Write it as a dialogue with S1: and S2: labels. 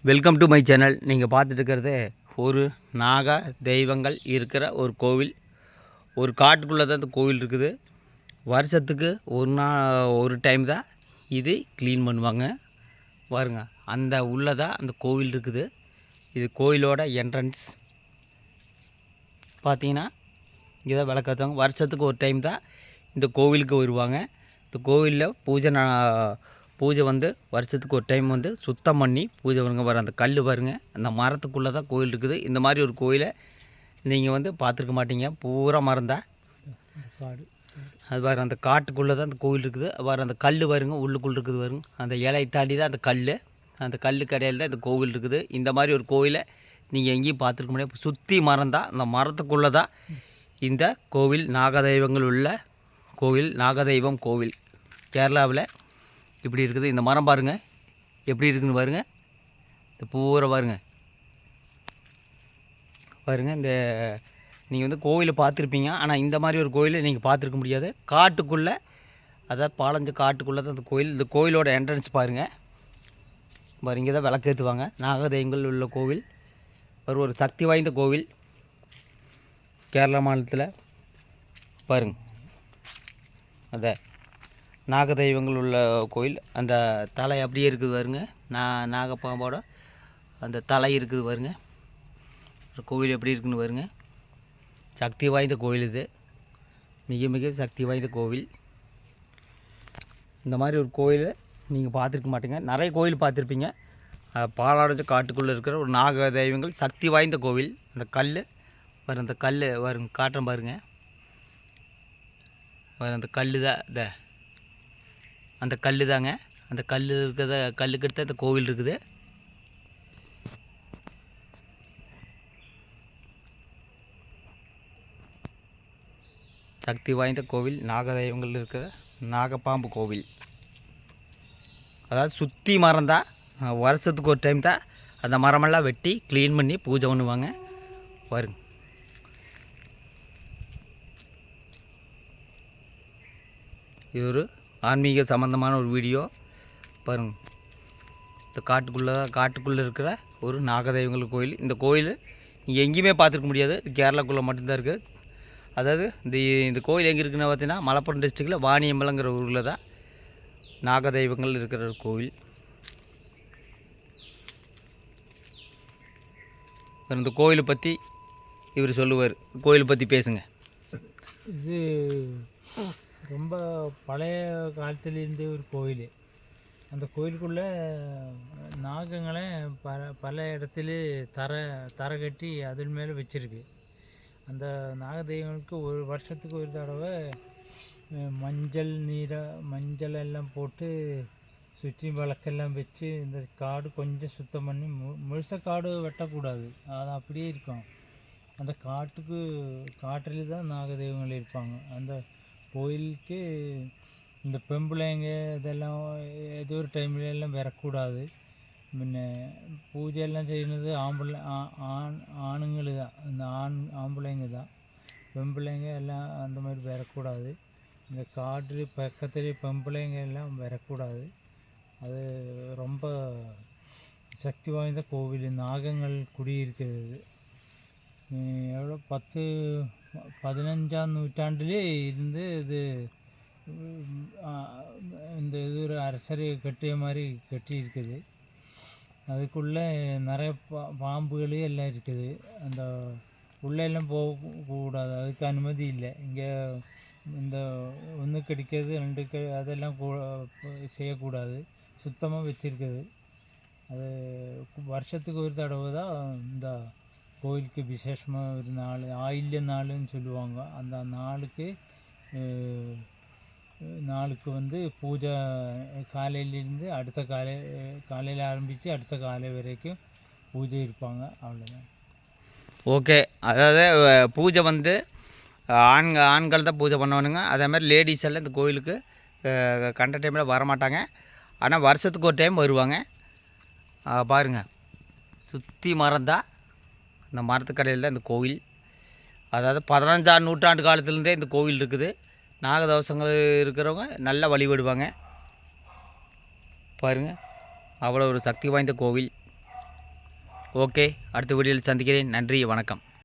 S1: Welcome to my channel. நீங்கள் பார்த்துட்டு இருக்கிறது ஒரு நாக தெய்வங்கள் இருக்கிற ஒரு கோவில். ஒரு காட்டுக்குள்ளே தான் இந்த கோவில் இருக்குது. வருஷத்துக்கு ஒரு டைம் தான் இது க்ளீன் பண்ணுவாங்க. பாருங்க, அந்த உள்ளே தான் அந்த கோவில் இருக்குது. இது கோவிலோட என்ட்ரன்ஸ். பார்த்தீங்கன்னா இங்கே தான் விளக்கத்துவாங்க. வருஷத்துக்கு ஒரு டைம் தான் இந்த கோவிலுக்கு வருவாங்க. இந்த கோவிலில் பூஜை வந்து வருஷத்துக்கு ஒரு டைம் வந்து சுத்தம் பண்ணி பூஜை பண்ணுங்க. பாருங்கள், அந்த கல் பாருங்கள், அந்த மரத்துக்குள்ளே தான் கோவில் இருக்குது. இந்த மாதிரி ஒரு கோயிலை நீங்கள் வந்து பார்த்துருக்க மாட்டீங்க. பூரா மரம் தான் காடு. அது பாருங்கள், அந்த காட்டுக்குள்ளே தான் அந்த கோவில் இருக்குது. பாருங்கள், அந்த கல் பாருங்க உள்ளுக்குள்ளே இருக்குது பாருங்க. அந்த இலையை தாண்டி தான் அந்த கல் கடையில் தான் இந்த கோவில் இருக்குது. இந்த மாதிரி ஒரு கோவிலை நீங்கள் எங்கேயும் பார்த்துருக்க முடியாது. சுற்றி மரம் தான், அந்த மரத்துக்குள்ளே தான் இந்த கோவில். நாகதெய்வங்கள் உள்ள கோவில், நாகதெய்வம் கோவில் கேரளாவில் இப்படி இருக்குது. இந்த மரம் பாருங்கள் எப்படி இருக்குதுன்னு பாருங்கள். இந்த பூரா பாருங்கள். இந்த நீங்கள் வந்து கோவிலை பார்த்துருப்பீங்க, ஆனால் இந்த மாதிரி ஒரு கோயிலை நீங்கள் பார்த்துருக்க முடியாது. காட்டுக்குள்ளே, அதாவது பாலஞ்ச காட்டுக்குள்ளே தான் இந்த கோயில். இந்த கோயிலோட என்ட்ரன்ஸ் பாருங்கள். இங்கே தான் விளக்கேற்றுவாங்க. நாகதெய்வங்கள் உள்ள கோவில். ஒரு சக்தி வாய்ந்த கோவில் கேரளா மாநிலத்தில். பாருங்கள், அதை நாகதெய்வங்கள் உள்ள கோயில். அந்த தலை அப்படியே இருக்குது பாருங்க. நாகப்பாம்போட அந்த தலை இருக்குது பாருங்க. கோவில் எப்படி இருக்குன்னு பாருங்க. சக்தி வாய்ந்த கோவில் இது, மிக மிக சக்தி வாய்ந்த கோவில். இந்த மாதிரி ஒரு கோயிலை நீங்கள் பார்த்துருக்க மாட்டீங்க. நிறைய கோயில் பார்த்துருப்பீங்க. பாலாடஞ்ச காட்டுக்குள்ளே இருக்கிற ஒரு நாக தெய்வங்கள் சக்தி வாய்ந்த கோவில். அந்த கல் பாருங்க, அந்த கல் பாருங்க, காட்டுறேன் பாருங்கள். அந்த கல் தான் அந்த கல் தாங்க. அந்த கல் இருக்கிறத கல்லுக்கு எடுத்து அந்த கோவில் இருக்குது. சக்தி வாய்ந்த கோவில், நாகதெய்வங்கள் இருக்கிற நாகப்பாம்பு கோவில். அதாவது சுற்றி மரம் தான். வருஷத்துக்கு ஒரு டைம் தான் அந்த மரமெல்லாம் வெட்டி க்ளீன் பண்ணி பூஜை பண்ணுவாங்க. பாருங்க, இது ஒரு ஆன்மீக சம்மந்தமான ஒரு வீடியோ. பாருங்கள், இந்த காட்டுக்குள்ளே இருக்கிற ஒரு நாகதெய்வங்கள் கோயில். இந்த கோயில் நீங்கள் எங்கேயுமே பார்த்துருக்க முடியாது. இது கேரளாக்குள்ளே மட்டும்தான் இருக்குது. அதாவது இந்த கோயில் எங்கே இருக்குன்னு பார்த்தீங்கன்னா, மலப்புரம் டிஸ்ட்ரிக்டில் வாணியம்பலங்கிற ஊரில் தான் நாகதெய்வங்கள் இருக்கிற ஒரு கோவில். இந்த கோயிலை பற்றி இவர் சொல்லுவார். கோயிலை பற்றி பேசுங்க.
S2: இது ரொம்ப பழைய காலத்திலேருந்து ஒரு கோயில். அந்த கோயிலுக்குள்ளே நாகங்களை பல இடத்துல தரை கட்டி அதன் மேலே வச்சுருக்கு. அந்த நாகதெய்வங்களுக்கு ஒரு வருஷத்துக்கு ஒரு தடவை மஞ்சள் எல்லாம் போட்டு சுற்றி விளக்கெல்லாம் வச்சு இந்த காடு கொஞ்சம் சுத்தம் பண்ணி முழுசாக காடு வெட்டக்கூடாது. அது அப்படியே இருக்கும். அந்த காட்டில் தான் நாகதெய்வங்கள் இருப்பாங்க. அந்த கோயிலுக்கு இந்த பெம்பிள்ளைங்க இதெல்லாம் ஏதோ ஒரு டைம்ல எல்லாம் வரக்கூடாது. முன்ன பூஜையெல்லாம் செய்யறது ஆணுங்கள் தான். இந்த ஆம்பளைங்க தான். பெம்பிள்ளைங்க எல்லாம் அந்த மாதிரி வரக்கூடாது. இந்த காட்டு பக்கத்துலேயே பெம்பிள்ளைங்க எல்லாம் வரக்கூடாது. அது ரொம்ப சக்தி வாய்ந்த கோவில். நாகங்கள் குடியிருக்கிறது. எவ்வளோ 15ஆம் நூற்றாண்டிலே இருந்து இது ஒரு அரசரை கட்டிய மாதிரி கட்டி இருக்குது. அதுக்குள்ளே நிறைய பாம்புகளே எல்லாம் இருக்குது. அந்த உள்ளெல்லாம் போகக்கூடாது, அதுக்கு அனுமதி இல்லை. இங்கே இந்த ஒன்று கடிக்கிறது அதெல்லாம் செய்யக்கூடாது. சுத்தமாக வச்சுருக்குது. அது வருஷத்துக்கு ஒரு தடவை தான் இந்த கோயிலுக்கு விசேஷமாக ஒரு நாள், ஆயில்ய நாளுன்னு சொல்லுவாங்க. அந்த நாளுக்கு வந்து பூஜை காலையிலேருந்து காலையில் ஆரம்பித்து அடுத்த காலை வரைக்கும் பூஜை இருப்பாங்க. அவ்வளோதான்.
S1: ஓகே. அதாவது பூஜை வந்து ஆண்கள் தான் பூஜை பண்ணணுங்க. அதே மாதிரி லேடிஸ் எல்லாம் இந்த கோயிலுக்கு கண்ட டைமில் வரமாட்டாங்க. ஆனால் வருஷத்துக்கு ஒரு டைம் வருவாங்க. பாருங்கள், சுற்றி மரம் தான். இந்த மரத்துக்கடையில் தான் இந்த கோவில். அதாவது 15ஆம் நூற்றாண்டு காலத்துலேருந்தே இந்த கோவில் இருக்குது. நாகதோஷங்கள் இருக்கிறவங்க நல்லா வழிபடுவாங்க. பாருங்கள், அவ்வளோ ஒரு சக்தி வாய்ந்த கோவில். ஓகே, அடுத்த வீடியோவில் சந்திக்கிறேன். நன்றி, வணக்கம்.